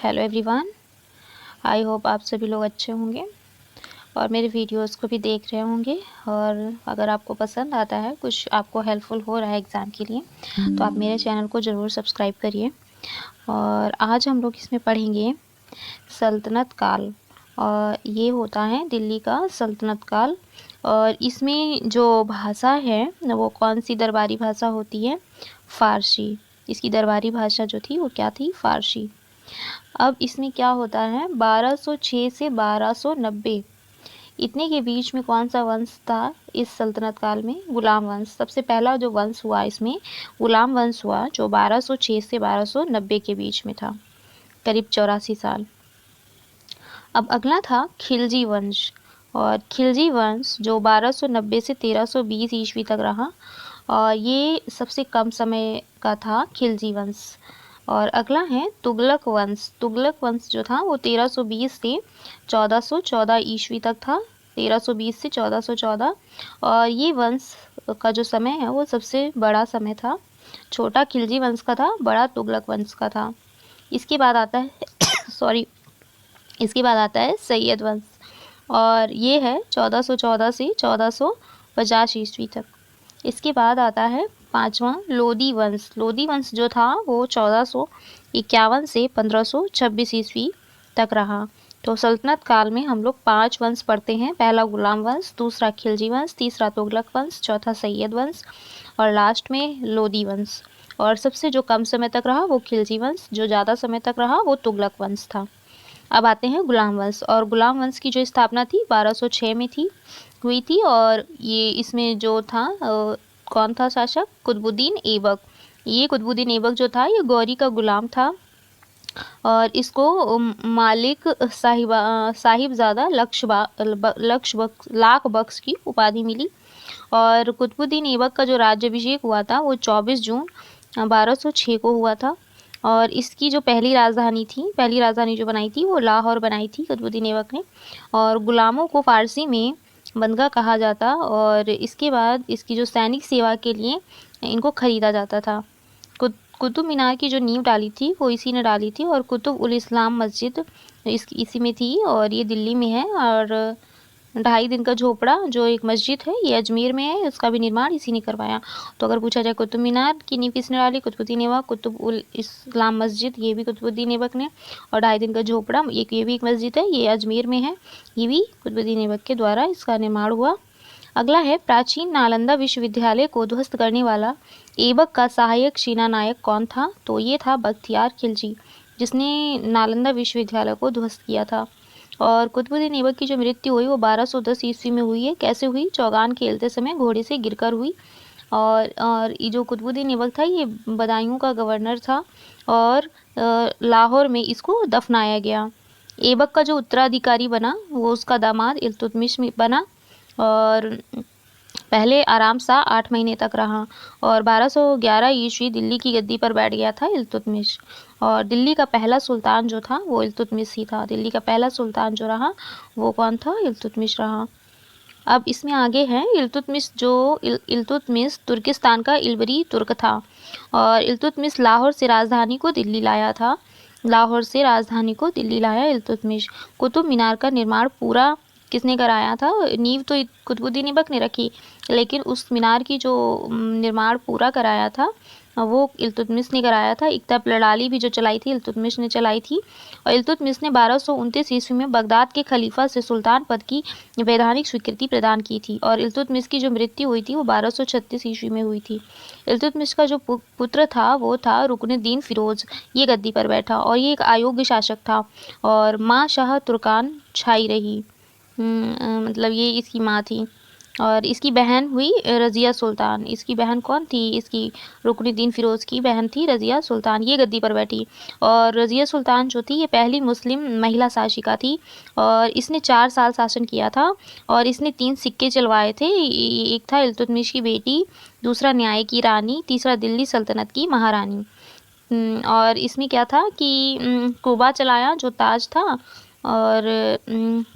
Hello everyone, I hope आप सभी लोग अच्छे होंगे और मेरे वीडियोस को भी देख रहे होंगे। और अगर आपको पसंद आता है, कुछ आपको हेल्पफुल हो रहा है एग्ज़ाम के लिए, तो आप मेरे चैनल को ज़रूर सब्सक्राइब करिए। और आज हम लोग इसमें पढ़ेंगे सल्तनत काल, और ये होता है दिल्ली का सल्तनत काल। और इसमें जो भाषा है वो कौन सी दरबारी भाषा होती है? फ़ारसी। इसकी दरबारी भाषा जो थी वो क्या थी? फ़ारसी। अब इसमें क्या होता है, 1206 से 1290 इतने के बीच में कौन सा वंश था इस सल्तनत काल में? गुलाम वंश। सबसे पहला जो वंश हुआ इसमें गुलाम वंश हुआ, जो 1206 से 1290 के बीच में था, करीब 84 साल। अब अगला था खिलजी वंश, और खिलजी वंश जो 1290 से 1320 ईस्वी तक रहा, और ये सबसे कम समय का था खिलजी वंश। और अगला है तुगलक वंश। तुगलक वंश जो था वो 1320 से 1414 ईस्वी तक था, 1320 से 1414। और ये वंश का जो समय है वो सबसे बड़ा समय था। छोटा खिलजी वंश का था, बड़ा तुगलक वंश का था। इसके बाद आता है सॉरी इसके बाद आता है सैयद वंश, और ये है 1414 से 1450 ईस्वी तक। इसके बाद आता है पांचवा लोदी वंश। लोदी वंश जो था वो 1451 से 1526 ईस्वी तक रहा। तो सल्तनत काल में हम लोग 5 वंश पढ़ते हैं। पहला गुलाम वंश, दूसरा खिलजी वंश, तीसरा तुगलक वंश, चौथा सैयद वंश, और लास्ट में लोदी वंश। और सबसे जो कम समय तक रहा वो खिलजी वंश, जो ज़्यादा समय तक रहा वो तुगलक वंश था। अब आते हैं गुलाम वंश, और गुलाम वंश की जो स्थापना थी 1206 में हुई थी। और ये इसमें जो था कौन था शासक? कुतुबुद्दीन ऐबक। ये कुतुबुद्दीन ऐबक जो था ये गौरी का गुलाम था, और इसको मालिक साहिबजादा लाख बख्श की उपाधि मिली। और कुतुबुद्दीन ऐबक का जो राज्याभिषेक हुआ था वो 24 जून 1206 को हुआ था। और इसकी जो पहली राजधानी जो बनाई थी वो लाहौर बनाई थी कुतुबुद्दीन ऐबक ने। और गुलामों को फ़ारसी में बंदगा कहा जाता, और इसके बाद इसकी जो सैनिक सेवा के लिए इनको ख़रीदा जाता था। कुतुब मीनार की जो नींव डाली थी वो इसी ने डाली थी, और कुतुब उल इस्लाम मस्जिद इसी में थी, और ये दिल्ली में है। और 2.5 दिन का झोपड़ा जो एक मस्जिद है ये अजमेर में है, उसका भी निर्माण इसी ने करवाया। तो अगर पूछा जाए कुतुब मीनार की नींव किसने डाली? कुतुबुद्दीन ऐबक। कुतुब उल इस्लाम मस्जिद ये भी कुतुबुद्दीन ऐबक ने। और 2.5 दिन का झोपड़ा ये भी एक मस्जिद है, ये अजमेर में है, ये भी कुतुबुद्दीन ऐबक के द्वारा इसका निर्माण हुआ। अगला है प्राचीन नालंदा विश्वविद्यालय को ध्वस्त करने वाला ऐबक का सहायक सेनानायक कौन था? तो ये था बख्तियार खिलजी, जिसने नालंदा विश्वविद्यालय को ध्वस्त किया था। और कुतुबुद्दीन ऐबक की जो मृत्यु हुई वो 1210 ईस्वी में हुई है। कैसे हुई? चौगान खेलते समय घोड़े से गिरकर हुई। और ये जो कुतुबुद्दीन ऐबक था ये बदायूं का गवर्नर था, और लाहौर में इसको दफनाया गया। ऐबक का जो उत्तराधिकारी बना वो उसका दामाद इल्तुतमिश बना, और पहले आराम सा 8 महीने तक रहा। और 1211 ईस्वी दिल्ली की गद्दी पर बैठ गया था इल्तुतमिश। और दिल्ली का पहला सुल्तान जो था वो इल्तुतमिश ही था। दिल्ली का पहला सुल्तान जो रहा वो कौन था? इल्तुतमिश रहा। अब इसमें आगे है इल्तुतमिश। इल्तुतमिश तुर्किस्तान का इलबरी तुर्क था, और इल्तुतमिश लाहौर से राजधानी को दिल्ली लाया था। इल्तुतमिश। कुतुब मीनार का निर्माण पूरा किसने कराया था? नींव तो कुतुबुद्दीन ऐबक ने रखी, लेकिन उस मीनार की जो निर्माण पूरा कराया था वो इल्तुतमिश ने कराया था। इकता लड़ाली भी जो चलाई थी इल्तुतमिश ने चलाई थी। और इल्तुतमिश ने 1229 ईस्वी में बगदाद के खलीफा से सुल्तान पद की वैधानिक स्वीकृति प्रदान की थी। और इल्तुतमिश की जो मृत्यु हुई थी वो 1236 ईस्वी में हुई थी। इल्तुतमिश का जो पुत्र था वो था रुकनुद्दीन फिरोज, ये गद्दी पर बैठा, और ये एक अयोग्य शासक था। और माँ शाह तुर्कान छाई रही, मतलब ये इसकी माँ थी। और इसकी बहन हुई रज़िया सुल्तान। इसकी बहन कौन थी? इसकी रुकनुद्दीन फिरोज़ की बहन थी रज़िया सुल्तान, ये गद्दी पर बैठी। और रज़िया सुल्तान जो थी ये पहली मुस्लिम महिला शासिका थी, और इसने 4 साल शासन किया था। और इसने 3 सिक्के चलवाए थे। एक था इल्तुतमिश की बेटी, दूसरा न्याय की रानी, तीसरा दिल्ली सल्तनत की महारानी। और इसमें क्या था कि कुबा चलाया जो ताज था, और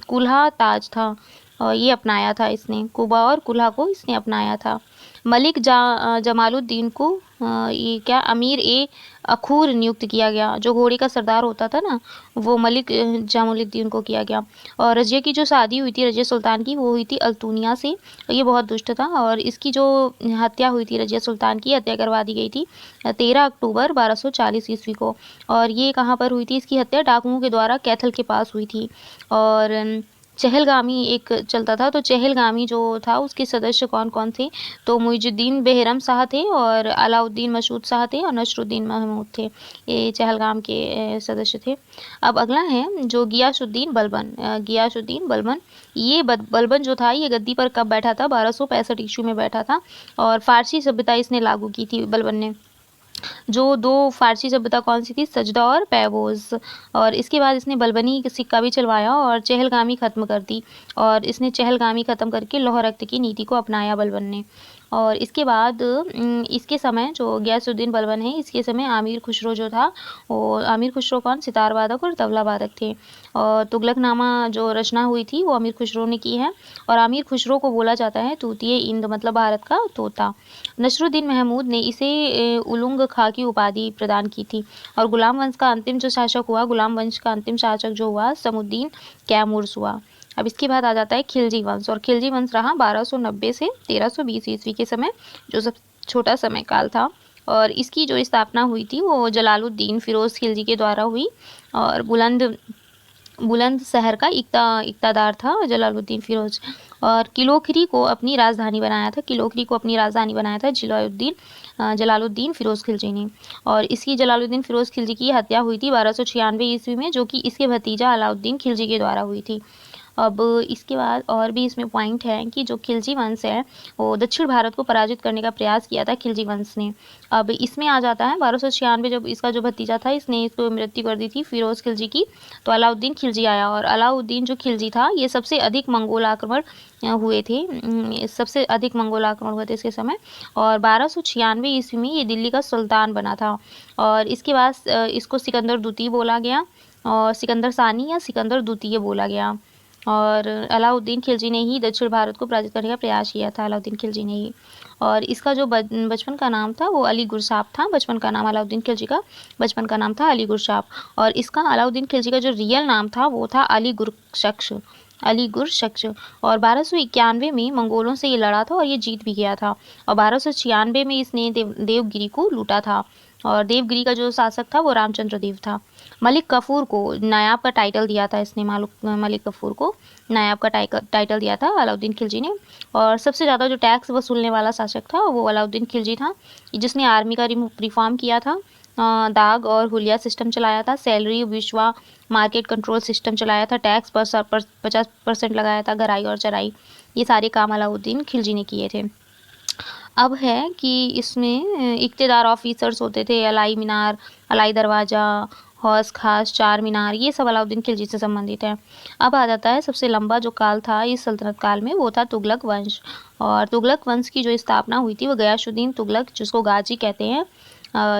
कुल्हा ताज था, और ये अपनाया था इसने। कुबा और कुल्हा को इसने अपनाया था। मलिक जमालुद्दीन को ये क्या अमीर ए अखूर नियुक्त किया गया। जो घोड़े का सरदार होता था ना, वो मलिक जामुलुद्दीन को किया गया। और रजिया की जो शादी हुई थी रजिया सुल्तान की, वो हुई थी अल्तुनिया से। ये बहुत दुष्ट था और इसकी जो हत्या हुई थी, रजिया सुल्तान की हत्या करवा दी गई थी 13 अक्टूबर 1240 ईस्वी को। और ये कहाँ पर हुई थी इसकी हत्या? डाकुओं के द्वारा कैथल के पास हुई थी। और चहलगामी एक चलता था, तो चहलगामी जो था उसके सदस्य कौन कौन थे? तो मुइजुद्दीन बेहरम शाह थे, और अलाउद्दीन मसूद शाह थे, और नसरुद्दीन महमूद थे। ये चहलगाम के सदस्य थे। अब अगला है जो गियासुद्दीन बलबन। गियासुद्दीन बलबन, ये बलबन जो था ये गद्दी पर कब बैठा था? 1265 ईस्वी में बैठा था। और फारसी सभ्यता इसने लागू की थी बलबन ने। जो दो फारसी सभ्यता कौन सी थी? सजदा और पैबोज। और इसके बाद इसने बलबनी सिक्का भी चलवाया और चहलगामी खत्म कर दी। और इसने चहलगामी खत्म करके लौह रक्त की नीति को अपनाया बलबन ने। और इसके बाद इसके समय जो गयासुद्दीन बलबन है, इसके समय आमिर खुसरो जो था, वो आमिर खुसरो कौन? सितार वादक और तबला वादक थे। और तुगलकनामा जो रचना हुई थी वो आमिर खुसरो ने की है। और आमिर खुसरो को बोला जाता है तूतिए इंद, मतलब भारत का तोता। नसरुद्दीन महमूद ने इसे उलुंग खां की उपाधि प्रदान की थी। और गुलाम वंश का अंतिम जो शासक हुआ, गुलाम वंश का अंतिम शासक जो हुआ, समुद्दीन कैमूर्स हुआ। अब इसके बाद आ जाता है खिलजी वंश। और खिलजी वंश रहा 1290 से 1320 ईस्वी के समय, जो सब छोटा समय काल था। और इसकी जो स्थापना हुई थी वो जलालुद्दीन फिरोज खिलजी के द्वारा हुई। और बुलंद शहर का इक्तादार था जलालुद्दीन फिरोज। और किलोखरी को अपनी राजधानी बनाया था, किलोखरी को अपनी राजधानी बनाया था जलालुद्दीन फिरोज खिलजी ने। और इसकी जलालुद्दीन फिरोज खिलजी की हत्या हुई थी 1296 ईस्वी में, जो कि इसके भतीजा अलाउद्दीन खिलजी के द्वारा हुई थी। अब इसके बाद और भी इसमें पॉइंट है कि जो खिलजी वंश है वो दक्षिण भारत को पराजित करने का प्रयास किया था खिलजी वंश ने। अब इसमें आ जाता है 1296, जब इसका जो भतीजा था इसने इसको मृत्यु कर दी थी फिरोज खिलजी की, तो अलाउद्दीन खिलजी आया। और अलाउद्दीन जो खिलजी था ये सबसे अधिक मंगोल आक्रमण हुए थे, सबसे अधिक मंगोल आक्रमण हुए थे इसके समय। और 1296 ईस्वी में ये दिल्ली का सुल्तान बना था। और इसके बाद इसको सिकंदर द्वितीय बोला गया, और सिकंदर सानी या सिकंदर द्वितीय बोला गया। और अलाउद्दीन खिलजी ने ही दक्षिण भारत को पराजित करने का प्रयास किया था, अलाउद्दीन खिलजी ने ही। और इसका जो बचपन का नाम था वो अली गुरसाप था। बचपन का नाम अलाउद्दीन खिलजी का बचपन का नाम था अली गुरसाप। और इसका अलाउद्दीन खिलजी का जो रियल नाम था वो था अली गुरशख्स, अली गुरशख्स। और 1291 में मंगोलों से ये लड़ा था और ये जीत भी गया था। और 1296 में इसने देवगिरी को लूटा था। और देवगिरी का जो शासक था वो रामचंद्र देव था। मलिक कफूर को नायाब का टाइटल दिया था इसने, मलिक कफूर को नायाब का टाइटल दिया था अलाउद्दीन खिलजी ने। और सबसे ज़्यादा जो टैक्स वसूलने वाला शासक था वो अलाउद्दीन खिलजी था, जिसने आर्मी का रिफॉर्म किया था, दाग और हुलिया सिस्टम चलाया था, सैलरी विश्वा मार्केट कंट्रोल सिस्टम चलाया था, टैक्स पर 50% लगाया था, गहराई और चराई, ये सारे काम अलाउद्दीन खिलजी ने किए थे। अब है कि इसमें इक़्तिदार ऑफिसर्स होते थे, अलाई मीनार, अलाई दरवाज़ा, हौस खास, चार मीनार, ये सब अलाउद्दीन खिलजी से संबंधित है। अब आ जाता है सबसे लंबा जो काल था इस सल्तनत काल में, वो था तुगलक वंश। और तुगलक वंश की जो स्थापना हुई थी वो गयासुद्दीन तुगलक, जिसको गाजी कहते हैं,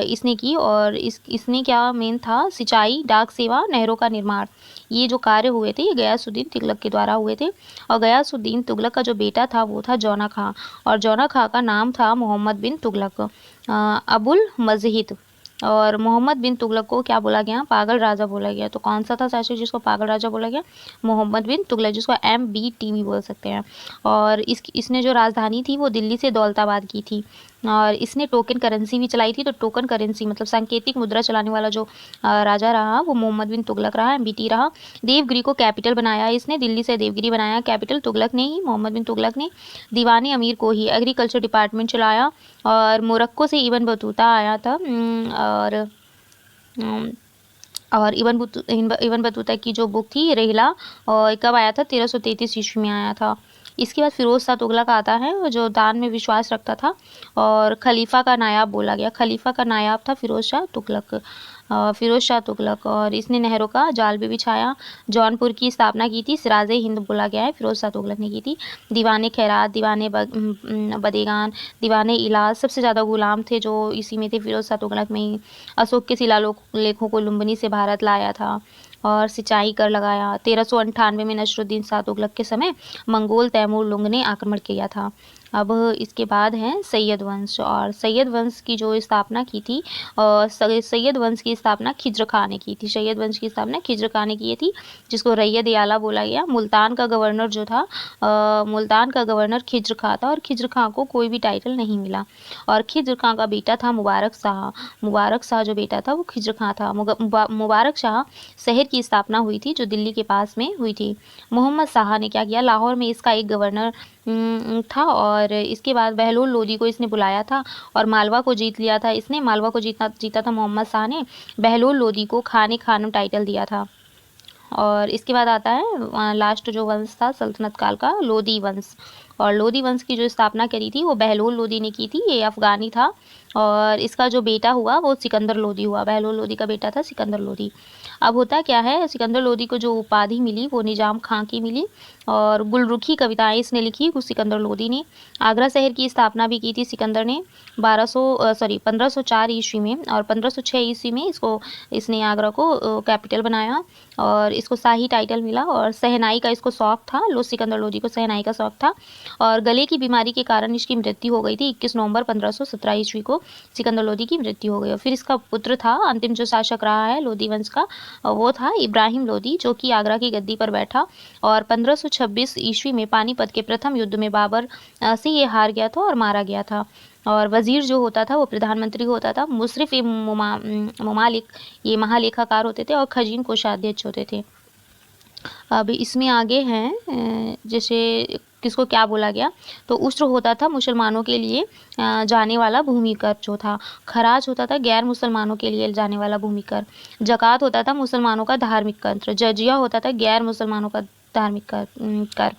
इसने की। और इसने क्या मेन था? सिंचाई, डाक सेवा, नहरों का निर्माण, ये जो कार्य हुए थे ये गयासुद्दीन तुगलक के द्वारा हुए थे। और गयासुद्दीन तुगलक का जो बेटा था वो था जौना खां, और जौना खां का नाम था मोहम्मद बिन तुगलक अबुल मजहिद। और मोहम्मद बिन तुगलक को क्या बोला गया? पागल राजा बोला गया। तो कौन सा था शासक जिसको पागल राजा बोला गया? मोहम्मद बिन तुगलक, जिसको MBT भी बोल सकते हैं। और इसने जो राजधानी थी वो दिल्ली से दौलताबाद की थी। और इसने टोकन करेंसी भी चलाई थी। तो टोकन करेंसी मतलब सांकेतिक मुद्रा चलाने वाला जो राजा रहा वो मोहम्मद बिन तुगलक रहा, MBT रहा। देवगिरी को कैपिटल बनाया इसने, दिल्ली से देवगिरी बनाया कैपिटल, तुगलक ने ही, मोहम्मद बिन तुगलक ने। दीवाने अमीर को ही एग्रीकल्चर डिपार्टमेंट चलाया। और मोरक्को से इबन बतूता आया था, और इबन बतूता की जो बुक थी रेहला, और कब आया था? 1333 ईस्वी में आया था। इसके बाद फिरोज शाह तुगलक आता है, जो दान में विश्वास रखता था और खलीफा का नायाब बोला गया। खलीफा का नायाब था फिरोज शाह तुगलक, और इसने नहरों का जाल भी बिछाया। जौनपुर की स्थापना की थी, सिराजे हिंद बोला गया है, फिरोज शाह तुगलक ने की थी। दीवाने खैरात, दीवाने बदेगान, दीवाने इलाज, सबसे ज़्यादा गुलाम थे जो इसी में थे, फिरोज शाह तुगलक में ही। अशोक के शिलालेखों को लुम्बिनी से भारत लाया था। और सिंचाई कर लगाया। 1398 में नसरुद्दीन शाह तुगलक के समय मंगोल तैमूर लुंग ने आक्रमण किया था। अब इसके बाद है सैयद वंश, और सैयद वंश की जो स्थापना की थी, सैयद वंश की स्थापना खिज्र खां ने की थी। सैयद वंश की स्थापना खिज्र खां ने की थी, जिसको रैयत आला बोला गया। मुल्तान का गवर्नर जो था, मुल्तान का गवर्नर खिज्र खां था, और खिज्र खां को कोई भी टाइटल नहीं मिला। और खिज्र खां का बेटा था मुबारक शाह। मुबारक शाह जो बेटा था वो खिज्र खां था। मुबारक शाह शहर की स्थापना हुई थी जो दिल्ली के पास में हुई थी। मोहम्मद शाह ने क्या किया, लाहौर में इसका एक गवर्नर था, और इसके बाद बहलोल लोदी को इसने बुलाया था और मालवा को जीत लिया था। इसने मालवा को जीता था मोहम्मद शाह ने। बहलोल लोदी को खाने खानम टाइटल दिया था। और इसके बाद आता है लास्ट जो वंश था सल्तनत काल का, लोदी वंश। और लोदी वंश की जो स्थापना करी थी वो बहलोल लोदी ने की थी। ये अफगानी था, और इसका जो बेटा हुआ वो सिकंदर लोदी हुआ। बहलोल लोदी का बेटा था सिकंदर लोदी। अब होता क्या है, सिकंदर लोदी को जो उपाधि मिली वो निजाम खां की मिली, और गुलरुखी कविताएं इसने लिखी सिकंदर लोदी ने। आगरा शहर की स्थापना भी की थी सिकंदर ने 1504 ईस्वी में, और 1506 ईस्वी में इसने आगरा को कैपिटल बनाया, और इसको शाही टाइटल मिला। और शहनाई का इसको शौक था, सिकंदर लोदी को शहनाई का शौक था, और गले की बीमारी के कारण इसकी मृत्यु हो गई थी। 21 नवंबर 1517 ईस्वी को सिकंदर लोदी की मृत्यु हो गई। और फिर इसका पुत्र था, अंतिम जो शासक रहा है लोदी वंश का, वो था इब्राहिम लोदी, जो कि आगरा की गद्दी पर बैठा। और 1526 ईस्वी में पानीपत के प्रथम युद्ध में बाबर से ये हार गया था और मारा गया था। और वजीर जो होता था वो प्रधानमंत्री होता था। मुशर्रफ मुमालिक ये महालेखाकार होते थे, और खजीन कोषाध्यक्ष होते थे। अब इसमें आगे हैं जैसे किसको क्या बोला गया, तो उस्र होता था मुसलमानों के लिए जाने वाला भूमि कर जो था। खराज होता था गैर मुसलमानों के लिए जाने वाला भूमि कर। जक़ात होता था मुसलमानों का धार्मिक कर। जजिया होता था गैर मुसलमानों का धार्मिक कर।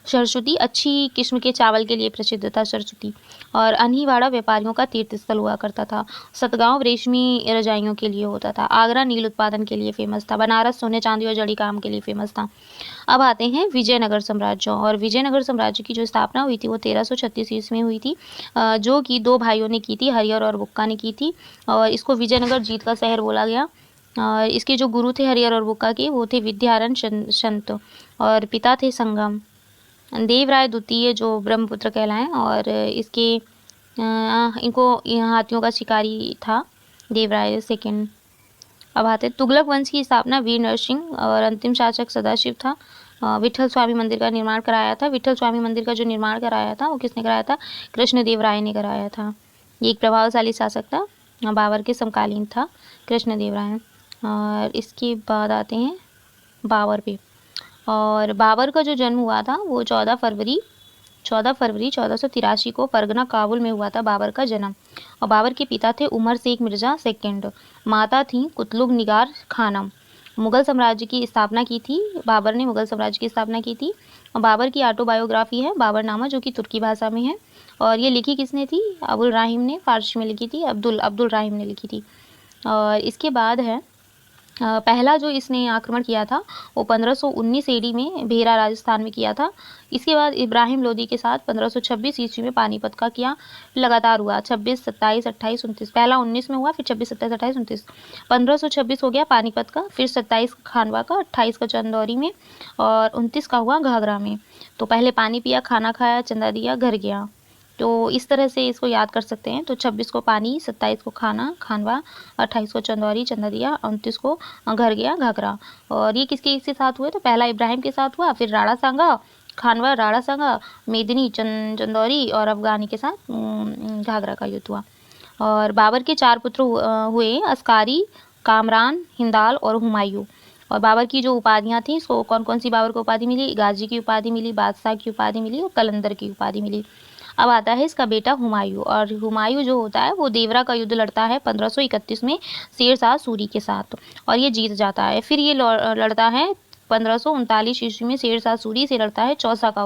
सरस्वती अच्छी किस्म के चावल के लिए प्रसिद्ध था सरस्वती। और अन्हीवाड़ा व्यापारियों का तीर्थ स्थल हुआ करता था। सतगांव रेशमी रजाइयों के लिए होता था। आगरा नील उत्पादन के लिए फेमस था। बनारस सोने चांदी और जड़ी काम के लिए फेमस था। अब आते हैं विजयनगर साम्राज्य, और विजयनगर साम्राज्य की जो स्थापना हुई थी वो 1336 ईस्वी में हुई थी, जो कि दो भाइयों ने की थी, हरिहर और बुक्का ने की थी। और इसको विजयनगर जीत का शहर बोला गया। और इसके जो गुरु थे हरिहर और बुक्का के, वो थे विद्यारण संत, और पिता थे संगम देवराय द्वितीय जो ब्रह्मपुत्र कहलाएं। और इनको हाथियों का शिकारी था देवराय सेकंड। अब आते तुगलक वंश की स्थापना वीर नरसिंह, और अंतिम शासक सदाशिव था। विठल स्वामी मंदिर का निर्माण कराया था। विठल स्वामी मंदिर का जो निर्माण कराया था वो किसने कराया था, कृष्णदेव राय ने कराया था। ये एक प्रभावशाली शासक था, बाबर के समकालीन था कृष्णदेव राय। और इसके बाद आते हैं बाबर पे। और बाबर का जो जन्म हुआ था वो 14 फरवरी 1483 को परगना काबुल में हुआ था बाबर का जन्म। और बाबर के पिता थे उमर शेख मिर्जा सेकंड, माता थी कुतलुग निगार खानम। मुगल साम्राज्य की स्थापना की थी बाबर ने, मुगल साम्राज्य की स्थापना की थी। और बाबर की ऑटोबायोग्राफी है बाबरनामा, जो कि तुर्की भाषा में है। और ये लिखी किसने थी, अबुल राहिम ने फारसी में लिखी थी, अब्दुल राहिम ने लिखी थी। और इसके बाद है पहला जो इसने आक्रमण किया था वो 1519 एडी में भेरा राजस्थान में किया था। इसके बाद इब्राहिम लोदी के साथ 1526 ईस्वी में पानीपत का किया, लगातार हुआ 26, 27, 28, 29। पहला 19 में हुआ, फिर 26, 27, 28, 29। 1526 हो गया पानीपत का, फिर 27 खानवा का, 28 का चंदौरी में, और 29 का हुआ घाघरा में। तो पहले पानी पिया, खाना खाया, चंदा दिया, घर गया। तो इस तरह से इसको याद कर सकते हैं। तो 26 को पानी, 27 को खानवा, 28 को चंदौरी चंदा दिया, 29 को घर गया घाघरा। और ये किसके साथ हुए, तो पहला इब्राहिम के साथ हुआ, फिर राणा सांगा खानवा, राणा सांगा, मेदिनी चंदौरी, और अफगानी के साथ घाघरा का युद्ध हुआ। और बाबर के 4 पुत्र हुए, अस्कारी, कामरान, हिंदाल और हुमायूं। और बाबर की जो उपाधियां थी, इसको कौन कौन सी बाबर को उपाधि मिली, गाजी की उपाधि मिली, बादशाह की उपाधि मिली, और कलंदर की उपाधि मिली। अब आता है इसका बेटा हुमायूं। और हुमायूं जो होता है वो देवरा का युद्ध लड़ता है 1531 में शेरशाह सूरी के साथ, और ये जीत जाता है। फिर ये लड़ता है 1539 ईस्वी में शेरशाह सूरी से लड़ता है चौसा का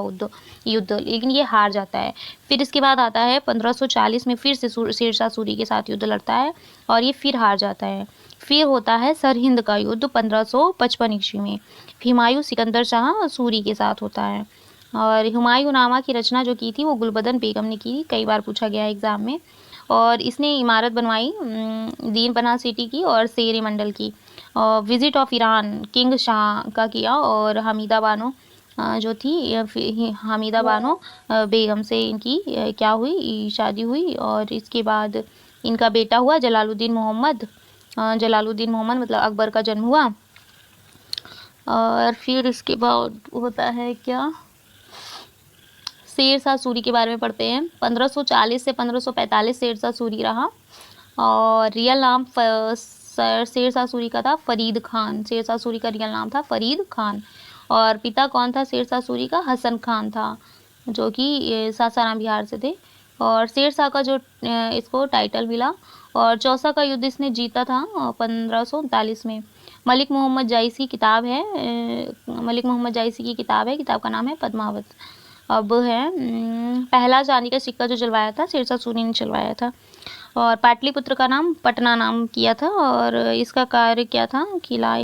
युद्ध, लेकिन ये हार जाता है। फिर इसके बाद आता है 1540 में फिर से शेरशाह सूरी के साथ युद्ध लड़ता है, और ये फिर हार जाता है। फिर होता है सरहिंद का युद्ध 1555 ईस्वी में, हुमायूं सिकंदर शाह सूरी के साथ होता है। और हुमायूंनामा की रचना जो की थी वो गुलबदन बेगम ने की, कई बार पूछा गया है एग्जाम में। और इसने इमारत बनवाई दीन पनाह सिटी की और शेर मंडल की। Visit of Iran king Shah का किया, और हमीदा बानो जो थी हमीदा बानो बेगम से इनकी क्या हुई, शादी हुई। और इसके बाद इनका बेटा हुआ जलालुद्दीन मोहम्मद। जलालुद्दीन मोहम्मद मतलब अकबर का जन्म हुआ। और फिर इसके बाद होता है क्या, शेर शाह सूरी के बारे में पढ़ते हैं। 1540 से 1545 शेर शाह सूरी रहा। और रियल नाम शेर शाह सूरी का था फरीद खान। शेर शाह सूरी का रियल नाम था फरीद खान। और पिता कौन था शेर शाह सूरी का? हसन खान था, जो कि सासाराम बिहार से थे। और शेर शाह का जो इसको टाइटल मिला। और चौसा का युद्ध इसने जीता था 1539 में। मलिक मोहम्मद जायसी किताब है, मलिक मोहम्मद जायसी की किताब है, किताब का नाम है पद्मावत। अब है पहला चांदी का सिक्का जो जलवाया था शेर शाह सूरी ने चलवाया था। और पाटलिपुत्र का नाम पटना नाम किया था। और इसका कार्य क्या था? किला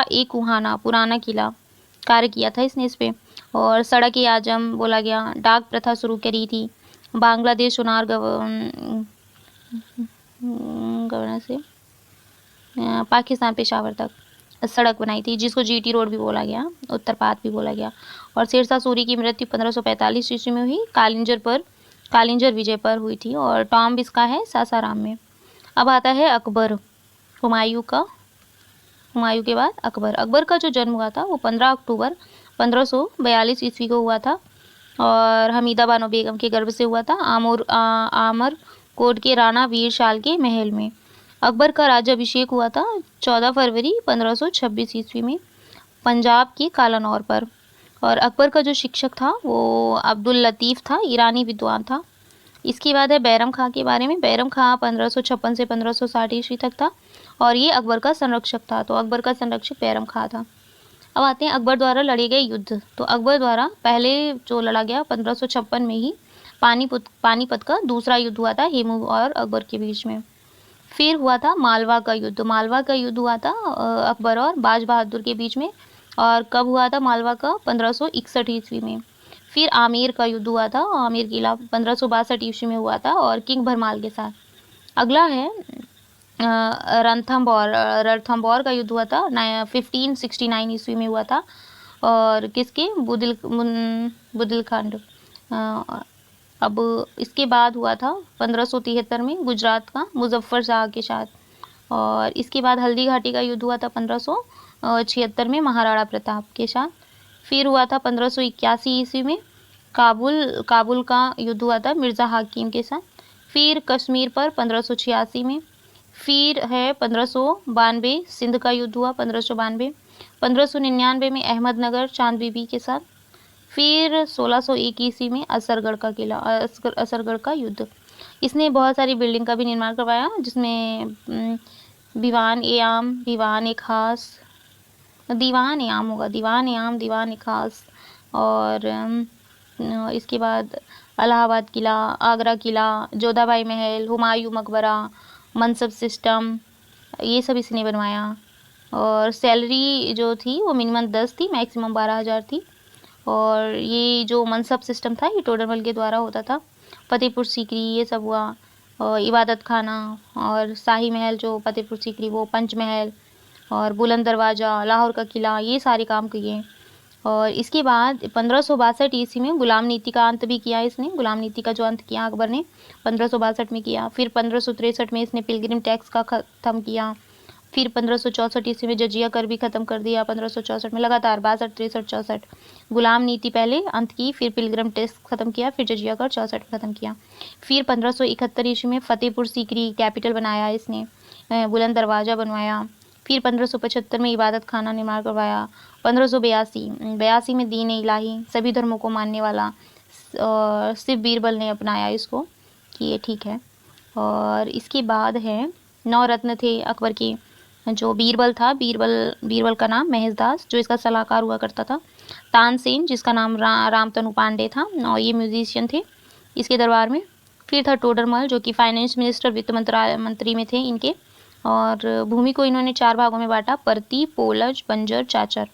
ए कुहाना, पुराना किला कार्य किया था इसने इस पे। और सड़क ए आजम बोला गया। डाक प्रथा शुरू करी थी। बांग्लादेश चुनार गवर्नर से पाकिस्तान पेशावर तक सड़क बनाई थी, जिसको जीटी रोड भी बोला गया, उत्तरपात भी बोला गया। और शेर शाह सूरी की मृत्यु 1545 ईस्वी में हुई, कालिंजर विजय पर हुई थी। और टॉम्ब इसका है सासाराम में। अब आता है अकबर, हुमायूं के बाद अकबर का जो जन्म हुआ था वो 15 अक्टूबर 1542 ईस्वी को हुआ था। और हमीदा बानो बेगम के गर्भ से हुआ था, आमर कोट के राणा वीर शाल के महल में। अकबर का राज्याभिषेक हुआ था 14 फरवरी 1526 ईस्वी में पंजाब के कालानौर पर। और अकबर का जो शिक्षक था वो अब्दुल लतीफ़ था, ईरानी विद्वान था। इसके बाद है बैरम खां के बारे में। बैरम खां 1556 से 1560 ईस्वी तक था और ये अकबर का संरक्षक था। तो अकबर का संरक्षक बैरम खां था। अब आते हैं अकबर द्वारा लड़े गए युद्ध। तो अकबर द्वारा पहले जो लड़ा गया 1556 में ही पानीपत का दूसरा युद्ध हुआ था हेमू और अकबर के बीच में। फिर हुआ था मालवा का युद्ध। मालवा का युद्ध हुआ था अकबर और बाज बहादुर के बीच में। और कब हुआ था मालवा का? 1561 ईस्वी में। फिर आमेर का युद्ध हुआ था, आमेर किला 1562 ईस्वी में हुआ था और किंग भरमाल के साथ। अगला है रणथंभौर का युद्ध हुआ था 1569 ईस्वी में हुआ था। और किसके? बुदेलखंड। अब इसके बाद हुआ था 1573 में गुजरात का मुजफ्फर शाह के साथ। और इसके बाद हल्दी घाटी का युद्ध हुआ था 1576 में महाराणा प्रताप के साथ। फिर हुआ था 1581 ईस्वी में काबुल का युद्ध हुआ था मिर्ज़ा हाकिम के साथ। फिर कश्मीर पर 1586 में। फिर है 1592 सिंध का युद्ध हुआ 1592। 1599 में अहमदनगर चांद बीबी के साथ। फिर 1601 ईस्वी में असरगढ़ का युद्ध। इसने बहुत सारी बिल्डिंग का भी निर्माण करवाया, जिसमें दीवान ए आम, दीवान ए खास, दीवान ए आम होगा, दीवान ए आम, दीवान ए खास। और इसके बाद इलाहाबाद किला, आगरा किला, जोधाबाई महल, हुमायूं मकबरा, मनसब सिस्टम, ये सब इसने बनवाया। और सैलरी जो थी वो मिनिमम 10 थी, मैक्सिमम 12,000 थी। और ये जो मनसब सिस्टम था ये टोडरमल के द्वारा होता था। फतेहपुर सीकरी ये सब हुआ। और इबादत खाना और शाही महल जो फतेहपुर सीकरी वो पंचमहल और बुलंद दरवाज़ा, लाहौर का किला, ये सारे काम किए। और इसके बाद 1562 ईस्वी में गुलाम नीति का अंत भी किया इसने। गुलाम नीति का जो अंत किया अकबर ने 1562 में किया। फिर 1563 में इसने पिलग्रिम टैक्स का ख़त्म किया। फिर 1564 ईस्वी में जजिया कर भी ख़त्म कर दिया। 1564 में लगातार 62, 63, 64 गुलाम नीति पहले अंत की, फिर पिलग्रिम टैक्स ख़त्म किया, फिर जजिया कर 64 में ख़त्म किया। फिर 1571 ईस्वी में फतेहपुर सीकरी कैपिटल बनाया इसने, बुलंद दरवाज़ा बनवाया। फिर 1575 में इबादत खाना निर्माण करवाया। 1582 में दीन इलाही, सभी धर्मों को मानने वाला, और सिर्फ बीरबल ने अपनाया इसको कि ये ठीक है। और इसके बाद है 9 रत्न थे अकबर के। जो बीरबल था, बीरबल का नाम महेशदास, जो इसका सलाहकार हुआ करता था। तानसेन, जिसका नाम रामतनु पांडे था, और ये म्यूजिशियन थे इसके दरबार में। फिर था टोडरमल, जो कि फाइनेंस मिनिस्टर, वित्त मंत्री में थे इनके। और भूमि को इन्होंने 4 भागों में बांटा, परती, पोलज, बंजर, चाचर।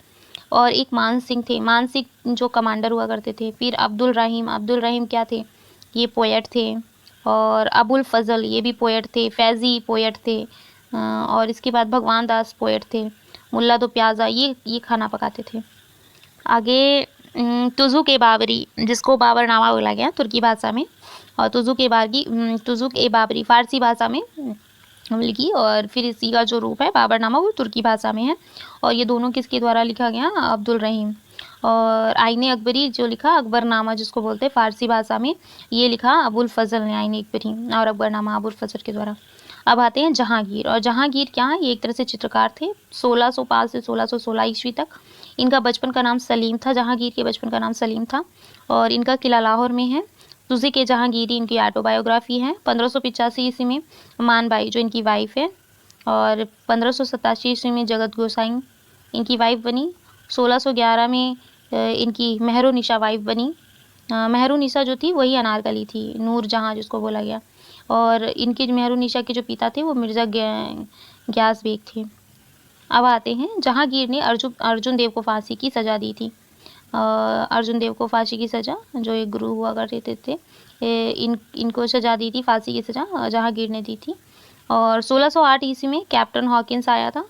और एक मान सिंह थे, मान सिंह जो कमांडर हुआ करते थे। फिर अब्दुल रहीम क्या थे? ये पोएट थे। और अबुल फजल, ये भी पोएट थे। फैज़ी पोएट थे। और इसके बाद भगवान दास पोएट थे। मुल्ला दो प्याजा, ये खाना पकाते थे। आगे तुजुक ए बाबरी, जिसको बाबरनामा बोला गया तुर्की भाषा में, और तुजुक ए बाबरी फ़ारसी भाषा में लिखी, और फिर इसी का जो रूप है बाबरनामा वो तुर्की भाषा में है। और ये दोनों किसके द्वारा लिखा गया? अब्दुल रहीम। और आईने अकबरी जो लिखा, अकबरनामा जिसको बोलते हैं फ़ारसी भाषा में, ये लिखा अबुल फजल ने आईने अकबरी, और अकबरनामा अबुल फजल के द्वारा। अब आते हैं जहांगीर। और जहांगीर क्या है? ये एक तरह से चित्रकार थे। 1605 से 1616 ईस्वी तक। इनका बचपन का नाम सलीम था। जहांगीर के बचपन का नाम सलीम था, और इनका किला लाहौर में है। तुज़िक ए जहांगीरी इनकी ऑटोबायोग्राफी है। 1585 ईस्वी में मानबाई जो इनकी वाइफ है, और 1587 ईस्वी में जगत गोसाई इनकी वाइफ बनी। 1611 में इनकी मेहरुनिसा वाइफ बनी। मेहरुनिसा जो थी वही अनारकली थी, नूर जहाँ जिसको बोला गया। और इनके मेहरुनिसा के जो पिता थे वो मिर्ज़ा ग्यास बेग थे। अब आते हैं जहांगीर ने अर्जुन देव को फांसी की सज़ा दी थी। अर्जुन देव को फांसी की सज़ा, जो एक गुरु हुआ करते थे, इनको सज़ा दी थी, फांसी की सज़ा जहांगीर ने दी थी। और 1608 ईस्वी में कैप्टन हॉकिंस आया था,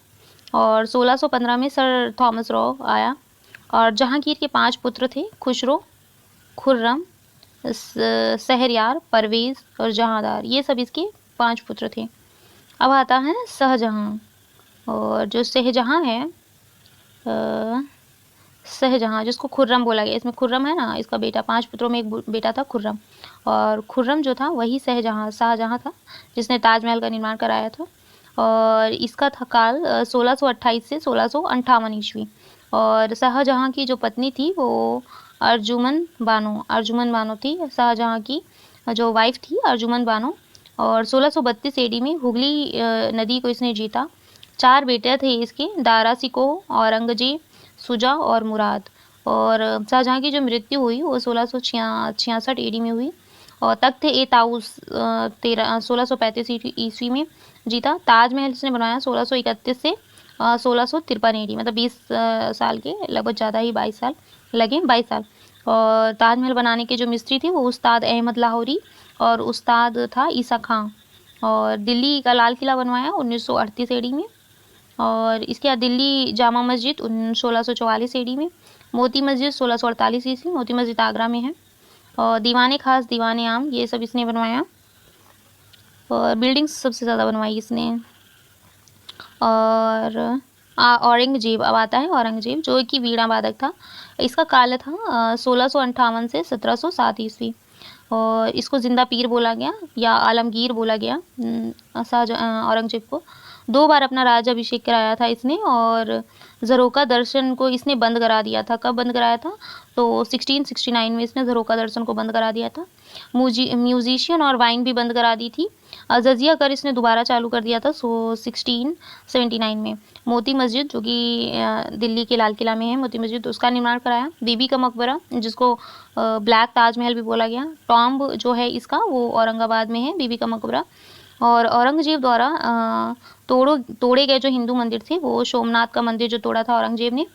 और 1615 में सर थॉमस रॉ आया। और जहांगीर के 5 पुत्र थे, खुसरो, खुर्रम, शहरयार, परवेज़ और जहांदार। ये सब इसके 5 पुत्र थे। अब आता है शाहजहाँ। और जो शाहजहाँ है, शाहजहाँ जिसको खुर्रम बोला गया, इसमें खुर्रम है ना, इसका बेटा, 5 पुत्रों में एक बेटा था खुर्रम, और खुर्रम जो था वही शाहजहाँ था जिसने ताजमहल का निर्माण कराया था। और इसका था काल 1628 से 1658 ईस्वी। और शाहजहाँ की जो पत्नी थी वो अर्जुमन बानो थी, शाहजहाँ की जो वाइफ थी अर्जुमन बानो। और 1632 AD में हुगली नदी को इसने जीता। 4 बेटे थे इसके, दारा सिकोह, औरंगजेब, शुजा और मुराद। और शाहजहाँ की जो मृत्यु हुई वो 1666 AD में हुई। और तख्त ए ताउस 1635 ईस्वी में जीता। ताजमहल इसने बनवाया 1631 से 1653 AD, मतलब 20 साल के लगभग, ज़्यादा ही 22 साल लगे, 22 साल। और ताजमहल बनाने के जो मिस्त्री थे वो उस्ताद अहमद लाहौरी, और उस्ताद था ईसा खां। और दिल्ली का लाल किला बनवाया 1938 AD में। और इसके बाद दिल्ली जामा मस्जिद 1644 AD में। मोती मस्जिद 1648 ईस्वी, मोती मस्जिद आगरा में है। और दीवाने खास, दीवाने आम, ये सब इसने बनवाया। और बिल्डिंग्स सबसे ज़्यादा बनवाई इसने। और औरंगजेब। अब आता है औरंगजेब, जो कि वीणा वादक था। इसका काल था 1658 से 1707 ईस्वी। और इसको जिंदा पीर बोला गया या आलमगीर बोला गया। औरंगजेब को 2 बार अपना राज्याभिषेक कराया था इसने, और ज़रोका दर्शन को इसने बंद करा दिया था। कब बंद कराया था? तो 1669 में इसने ज़रोका दर्शन को बंद करा दिया था। म्यूजिशियन और वाइन भी बंद करा दी थी। जजिया कर इसने दोबारा चालू कर दिया था 1679 में। मोती मस्जिद जो कि दिल्ली के लाल किला में है, मोती मस्जिद, उसका निर्माण कराया। बीबी का मकबरा जिसको ब्लैक ताजमहल भी बोला गया, टॉम्ब जो है इसका वो औरंगाबाद में है, बीबी का मकबरा। और औरंगजेब द्वारा तोड़े गए जो हिंदू मंदिर थे, वो सोमनाथ का मंदिर जो तोड़ा था औरंगजेब ने,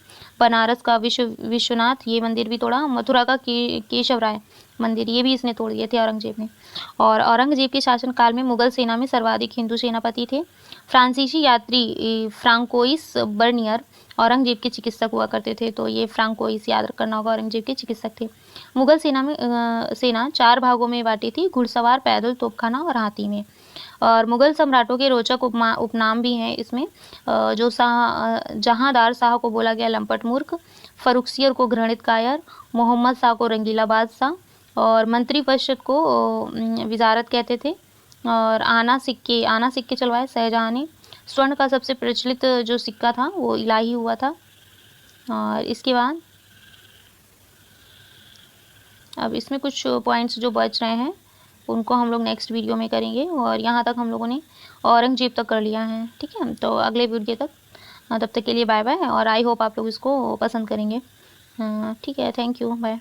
बनारस का विश्वनाथ ये मंदिर भी तोड़ा, मथुरा का केशव राय मंदिर ये भी इसने तोड़ दिए थे औरंगजेब ने। और औरंगजेब के शासनकाल में मुगल सेना में सर्वाधिक हिंदू सेनापति थे। फ्रांसीसी यात्री फ्रांकोइस बर्नियर औरंगजेब के चिकित्सक हुआ करते थे, तो ये फ्रांकोइस याद करना होगा, औरंगजेब के चिकित्सक थे। मुगल सेना 4 भागों में बांटी थी, घुड़सवार, पैदल, तोपखाना और हाथी में। और मुगल सम्राटों के रोचक उपनाम भी हैं इसमें, जो जहांदार शाह को बोला गया लंपट मूर्ख, फरुखसियर को घृणित कायर, मोहम्मद शाह को रंगीला बादशाह, और मंत्री परिषद को विजारत कहते थे। और आना सिक्के चलवाए शाहजहाँ ने। स्वर्ण का सबसे प्रचलित जो सिक्का था वो इलाही हुआ था। और इसके बाद अब इसमें कुछ पॉइंट्स जो बच रहे हैं उनको हम लोग नेक्स्ट वीडियो में करेंगे। और यहाँ तक हम लोगों ने औरंगजेब तक कर लिया है, ठीक है। तो अगले वीडियो तक, तब तक के लिए बाय बाय। और आई होप आप लोग इसको पसंद करेंगे। ठीक है, थैंक यू, बाय।